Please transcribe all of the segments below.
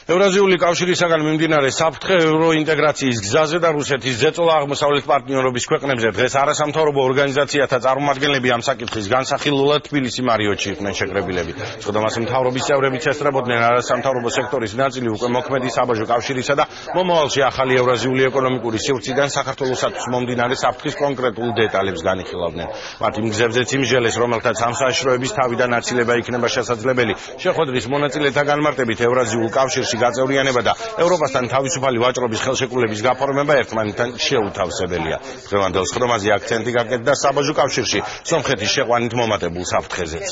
ევრაზიული კავშირისაგან მიმდინარე საფრთხე ევროინტეგრაციის გზაზე და რუსეთის ზეწოლა აღმოსავლეთ პარტნიორობის ქვეყნებზე დღეს არასამთავრობო ორგანიზაციათა წარმომადგენლები ამ საკითხის განსახილულად თბილისი მარიოტში იყვნენ შეკრებილები. Სხდომას მთავრობის წევრებიც ესწრებოდნენ არასამთავრობო სექტორის ნაწილი უკვე მოქმედი საბაჟო კავშირისა და მომავალში ახალი ევრაზიული ეკონომიკური სივრციდან საქართველოსათვის მომდინარე საფრთხის კონკრეტულ დეტალებს განიხილავდნენ. მათ იმ გზებზეც იმჟელეს, რომელთაც ამ საშიშროების თავიდან აცილება იქნება შესაძლებელი. შეხვედრის მონაწილეთა განმარტებით ევრაზიულ კავშირში გაწევრიანება და ევროპასთან თავისუფალი ვაჭრობის ხელშეკრულების გაფორმება ერთმანეთთან შეუთავსებელია. დღევანდელ სხდომაზე აქცენტი გაკეთდა საბაჟო კავშირში სომხეთის შეყვანით მომატებულ საფრთხეზეც.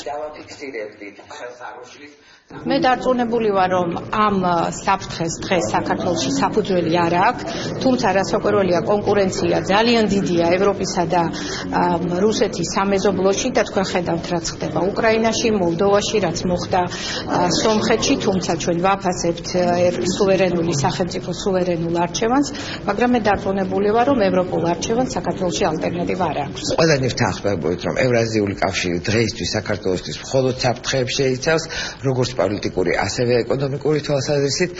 მე დარწმუნებული ვარ, რომ ამ საფრთხეს დღეს საქართველოში საფუძველი არ აქვს, თუმცა რასაკვირველია კონკურენცია ძალიან დიდია ევროპისა და რუსეთის სამეზობლოში და თქვენ ხედავთ რაც ხდება უკრაინაში, მოლდოვაში, რაც მოხდა სომხეთში, თუმცა ჩვენ ვაფასებთ სუვერენული სახელმწიფო სუვერენულ არჩევანს, მაგრამ მე დარწმუნებული ვარ, რომ ევროპულ არჩევანს საქართველოში ალტერნატივა არ აქვს. ყველანი ვთანხმებთ, რომ ევრაზიული კავშირი დღეისთვის საქართველოსთვის მხოლოდ საფრთხეებს შეიცავს, როგორც პოლიტიკური, ასევე ეკონომიკური თვალსაზრისით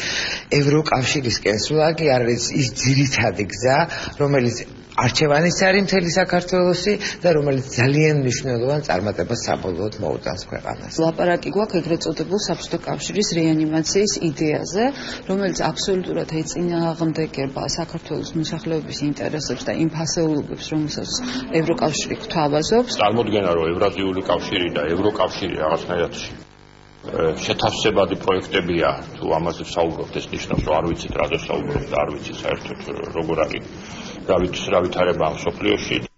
ევროკავშირისკენ სულა კი არის ის ძირითადი გზა, რომელიც არჩევანის არის მთელი საქართველოსი და რომელიც ძალიან მნიშვნელოვან წარმატებას საბოლოოდ მოუტანს ქვეყანას. ლაპარაკი გვაქვს ეგრეთ წოდებულ საბჭოთა კავშირის რეანიმაციის იდეაზე, რომელიც აბსოლუტურად ეწინააღმდეგება საქართველოს მოსახლეობის ინტერესებს და იმ ფასეულობებს, რომელსაც ევროკავშირი გვთავაზობს. წარმოდგენა, რომ ევრაზიული კავშირი და ევროკავშირი რაღაცნაირად შეთავსებადი პროექტებია, თუ ამაზე ვსაუბრობთ, ეს ნიშნავს, რომ არ ვიცით რაზე ვსაუბრობთ და არ ვიცით საერთოდ როგორ არის რა ვითარება ამ მსოფლიოში.